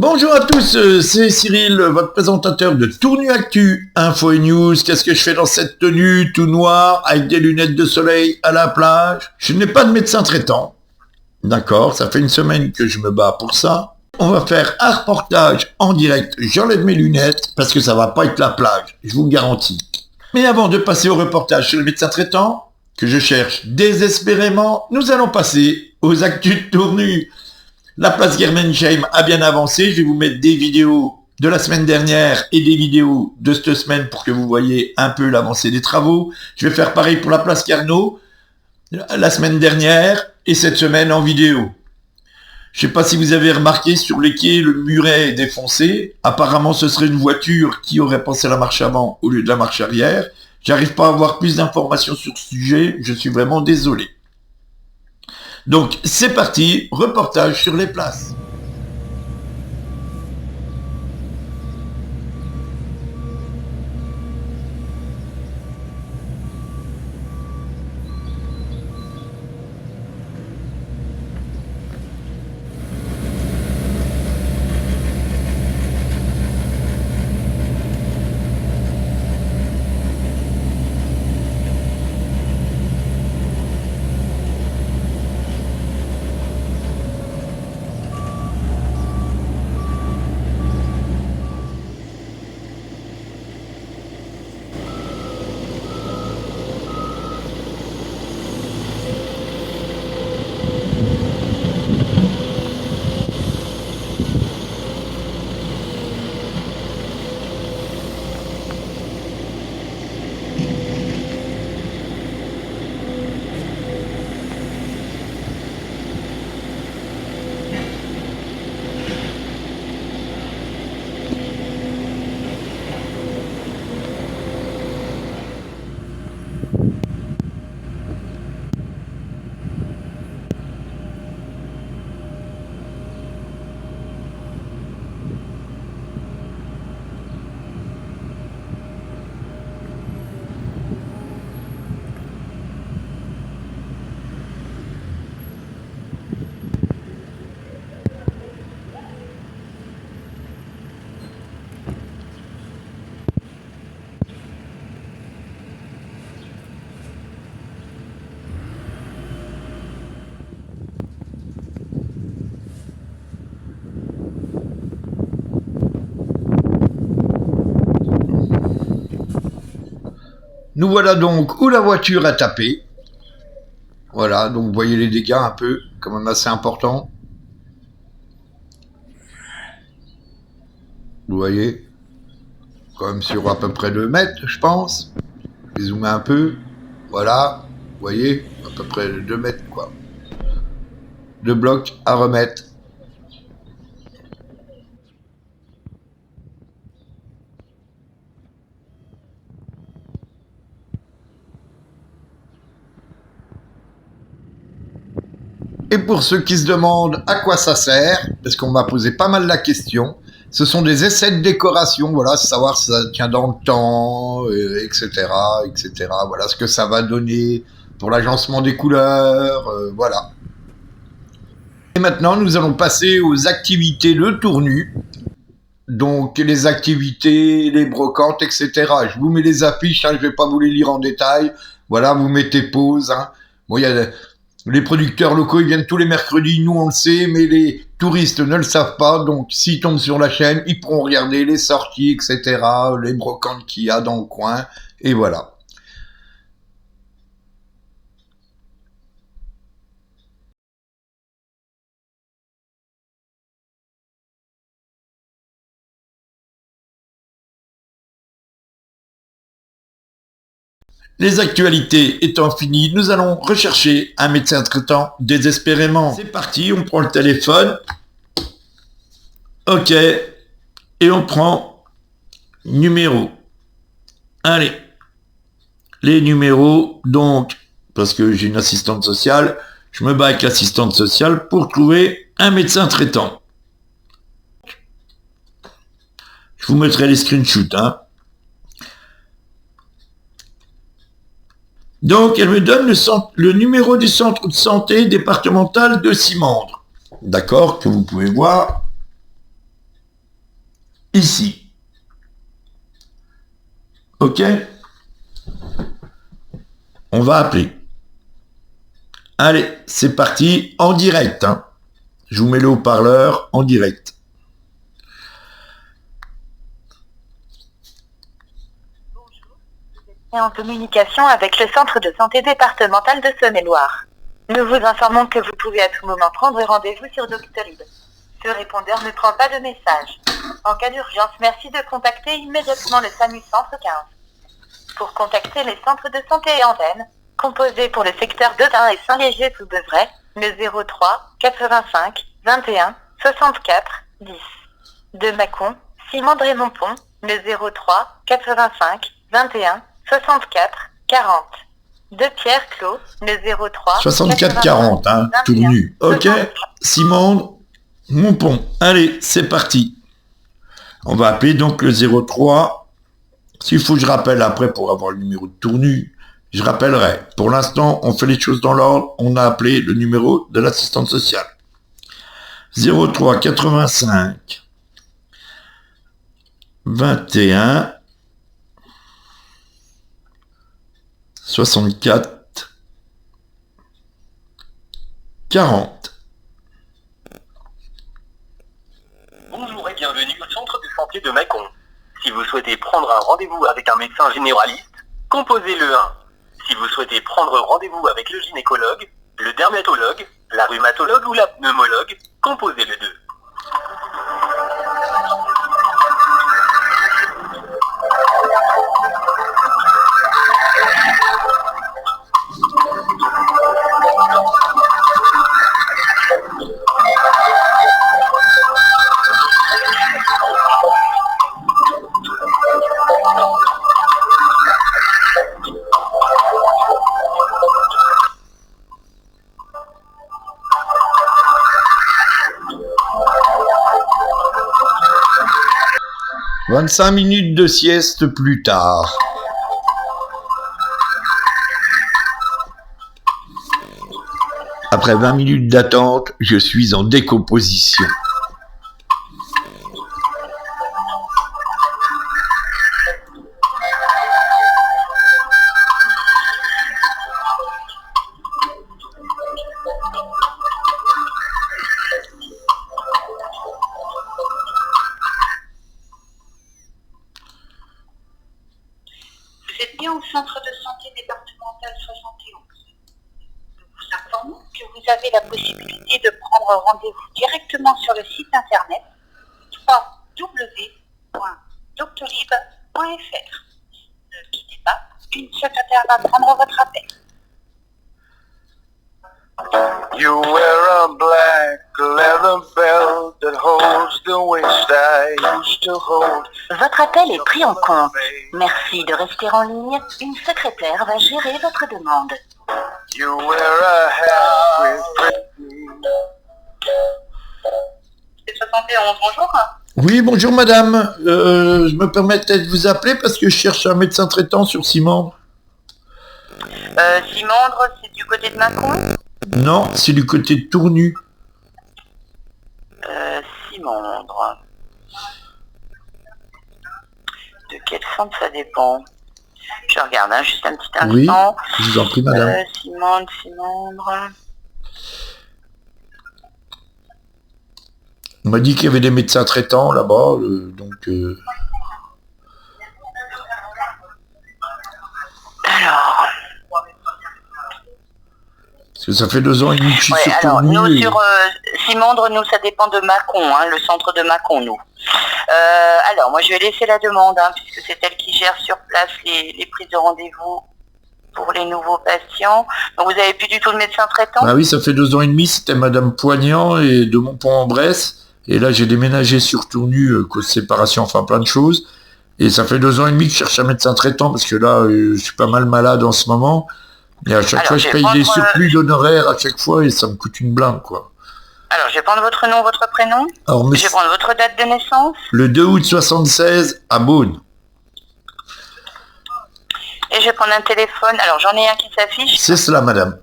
Bonjour à tous, c'est Cyril, votre présentateur de Tournu Actu, Info et News. Qu'est-ce que je fais dans cette tenue tout noir avec des lunettes de soleil à la plage? Je n'ai pas de médecin traitant. D'accord, ça fait une semaine que je me bats pour ça. On va faire un reportage en direct. J'enlève mes lunettes parce que ça va pas être la plage, je vous le garantis. Mais avant de passer au reportage sur le médecin traitant, que je cherche désespérément, nous allons passer aux actus de Tournu. La place Germensheim a bien avancé. Je vais vous mettre des vidéos de la semaine dernière et des vidéos de cette semaine pour que vous voyez un peu l'avancée des travaux. Je vais faire pareil pour la place Carnot la semaine dernière et cette semaine en vidéo. Je ne sais pas si vous avez remarqué, sur les quais, le muret est défoncé. Apparemment, ce serait une voiture qui aurait passé la marche avant au lieu de la marche arrière. J'arrive pas à avoir plus d'informations sur ce sujet. Je suis vraiment désolé. Donc, c'est parti, reportage sur les places. Nous voilà donc où la voiture a tapé. Voilà, donc vous voyez les dégâts un peu, quand même assez importants. Vous voyez, quand même sur à peu près 2 mètres, je pense. Je vais zoomer un peu. Voilà, vous voyez, à peu près 2 mètres, quoi. 2 blocs à remettre. Et pour ceux qui se demandent à quoi ça sert, parce qu'on m'a posé pas mal la question, ce sont des essais de décoration, voilà, savoir si ça tient dans le temps, etc., etc. Voilà ce que ça va donner pour l'agencement des couleurs, voilà. Et maintenant, nous allons passer aux activités de Tournu. Donc, les activités, les brocantes, etc. Je vous mets les affiches, hein, je vais pas vous les lire en détail. Voilà, vous mettez pause. Hein. Bon, il y a les producteurs locaux, ils viennent tous les mercredis, nous on le sait, mais les touristes ne le savent pas. Donc, s'ils tombent sur la chaîne, ils pourront regarder les sorties, etc., les brocantes qu'il y a dans le coin. Et voilà. Les actualités étant finies, nous allons rechercher un médecin traitant désespérément. C'est parti, on prend le téléphone. Ok. Et on prend numéro. Allez. Les numéros, donc, parce que j'ai une assistante sociale, je me bats avec l'assistante sociale pour trouver un médecin traitant. Je vous mettrai les screenshots, hein. Donc, elle me donne le numéro du centre de santé départemental de Simandre. D'accord, que vous pouvez voir. ici. Ok? On va appeler. Allez, c'est parti, en direct. Hein. Je vous mets le haut-parleur en direct. Et en communication avec le centre de santé départemental de Saône-et-Loire. Nous vous informons que vous pouvez à tout moment prendre rendez-vous sur Doctolib. Ce répondeur ne prend pas de message. En cas d'urgence, merci de contacter immédiatement le SAMU Centre 15. Pour contacter les centres de santé et antennes, composés pour le secteur d'Audun et Saint-Léger-sous-Beuvray, le 03 85 21 64 10. De Mâcon, Simandre et Montpont, le 03 85 21 64 40. De Pierre-Clos, le 03 64 40, hein, tout nu. Ok, Simandre, Montpont. Allez, c'est parti. On va appeler donc le 03. S'il faut que je rappelle après pour avoir le numéro de Tournu, je rappellerai. Pour l'instant, on fait les choses dans l'ordre. On a appelé le numéro de l'assistante sociale. 03 85 21 64 40. Bonjour et bienvenue au centre de santé de Mâcon. Si vous souhaitez prendre un rendez-vous avec un médecin généraliste, composez le 1. Si vous souhaitez prendre rendez-vous avec le gynécologue, le dermatologue, la rhumatologue ou la pneumologue, composez le 2. « 25 minutes de sieste plus tard. Après 20 minutes d'attente, je suis en décomposition. Vous êtes bien au centre de santé départemental 71. Nous vous informons que vous avez la possibilité de prendre rendez-vous directement sur le site internet www.doctolib.fr. Ne quittez pas, une secrétaire va prendre votre appel. You wear a black leather belt that holds the waist I used to hold. Votre appel est pris en compte. Merci de rester en ligne. Une secrétaire va gérer votre demande. You wear a hat with pretty. C'est 71, bonjour. Oui, bonjour madame. Je me permettais de vous appeler parce que je cherche un médecin traitant sur Simandre. Simandre, c'est du côté de Mâcon. Non, c'est du côté de Tournu. Simandre. De quelle centre ça dépend? Je regarde, hein, juste un petit instant. Oui, je vous en prie madame. Simandre. On m'a dit qu'il y avait des médecins traitants là-bas, donc... Alors... Parce que ça fait 2 ans et demi que je suis sur alors, Tournu. nous, sur Simandre, nous, ça dépend de Mâcon, hein, le centre de Mâcon, nous. Alors, moi, je vais laisser la demande, hein, puisque c'est elle qui gère sur place les prises de rendez-vous pour les nouveaux patients. Donc, vous avez plus du tout de médecin traitant? Ah oui, ça fait 2 ans et demi, c'était madame Poignant et de Montpont-en-Bresse. Et là, j'ai déménagé sur Tournu, cause de séparation, enfin plein de choses. Et ça fait 2 ans et demi que je cherche un médecin traitant, parce que là, je suis pas mal malade en ce moment. Et à chaque fois, je paye des surplus d'honoraires à chaque fois et ça me coûte une blinde, quoi. Alors, je vais prendre votre nom, votre prénom. Alors, Je vais prendre votre date de naissance. Le 2 août 76 à Beaune. Et je vais prendre un téléphone. Alors, j'en ai un qui s'affiche. C'est cela, madame.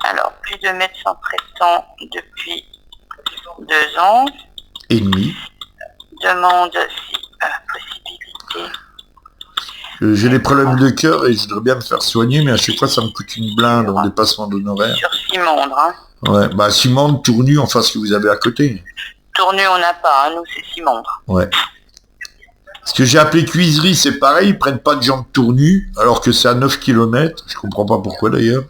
Alors, plus de médecins traitants depuis 2 ans. Et demi. demande si possibilité. J'ai des problèmes de cœur et je voudrais bien me faire soigner, mais à chaque fois ça me coûte une blinde en dépassement d'honoraires. Sur Simondre, hein. Ouais, bah Simondre, Tournu, enfin ce que vous avez à côté. Tournu, on n'a pas, hein, nous c'est Simondre. Ouais. Ce que j'ai appelé cuiserie, c'est pareil, ils prennent pas de gens de Tournu, alors que c'est à 9 km. Je comprends pas pourquoi d'ailleurs.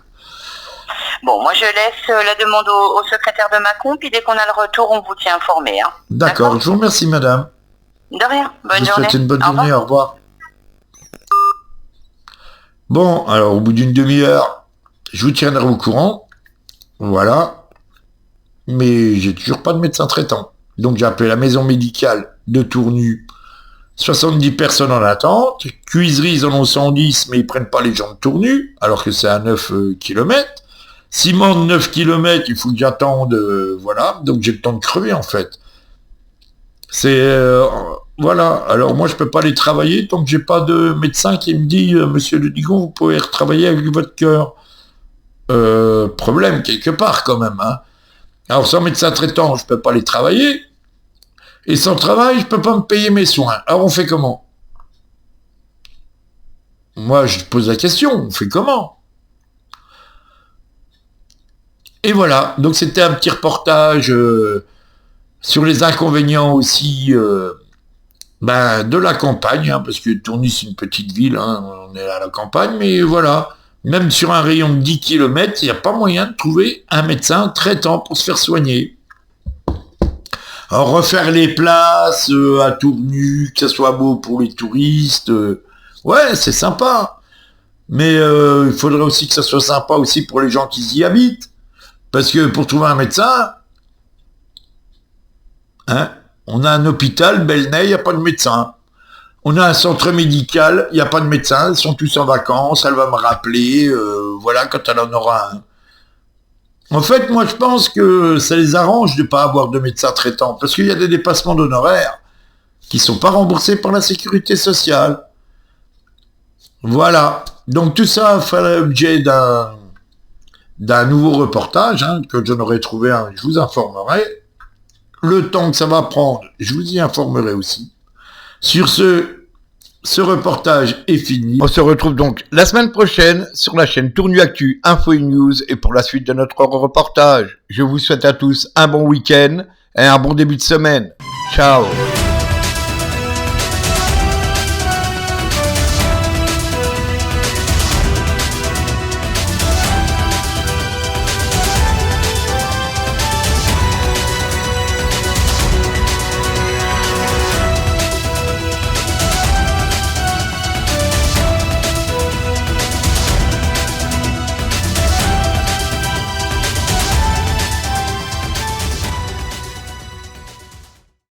Bon, moi je laisse la demande au secrétaire de Mâcon, puis dès qu'on a le retour, on vous tient informé. Hein. D'accord, je vous remercie madame. De rien, bonne Je vous journée. souhaite une bonne Au journée, revoir. au revoir. Bon, alors au bout d'une demi-heure, je vous tiendrai au courant. Voilà. Mais j'ai toujours pas de médecin traitant. Donc j'ai appelé la maison médicale de Tournu. 70 personnes en attente. Cuiserie, ils en ont 110, mais ils prennent pas les gens de Tournu, alors que c'est à 9 km. Simon, 9 km, il faut que j'attende, voilà. Donc j'ai le temps de crever, en fait. Voilà. Alors moi, je peux pas aller travailler tant que j'ai pas de médecin qui me dit, Monsieur Le Digon, vous pouvez retravailler avec votre cœur. Problème, quelque part, quand même, hein. Alors sans médecin traitant, je peux pas aller travailler. Et sans travail, je peux pas me payer mes soins. Alors on fait comment? Moi, je pose la question, on fait comment? Et voilà, donc c'était un petit reportage sur les inconvénients aussi de la campagne, hein, parce que Tourny, c'est une petite ville, hein, on est à la campagne, mais voilà, même sur un rayon de 10 km, il n'y a pas moyen de trouver un médecin traitant pour se faire soigner. Alors refaire les places à Tournu, que ça soit beau pour les touristes, ouais, c'est sympa. Mais il faudrait aussi que ça soit sympa aussi pour les gens qui y habitent. Parce que pour trouver un médecin, hein, on a un hôpital, Belnay, il n'y a pas de médecin. On a un centre médical, il n'y a pas de médecin, ils sont tous en vacances, elle va me rappeler, voilà, quand elle en aura un. En fait, moi, je pense que ça les arrange de ne pas avoir de médecin traitant, parce qu'il y a des dépassements d'honoraires qui ne sont pas remboursés par la sécurité sociale. Voilà. Donc tout ça fait l'objet d'un nouveau reportage, hein, que j'en aurai trouvé un, je vous informerai. Le temps que ça va prendre, je vous y informerai aussi. Sur ce reportage est fini. On se retrouve donc la semaine prochaine sur la chaîne Tournu Actu Info et News et pour la suite de notre reportage. Je vous souhaite à tous un bon week-end et un bon début de semaine. Ciao.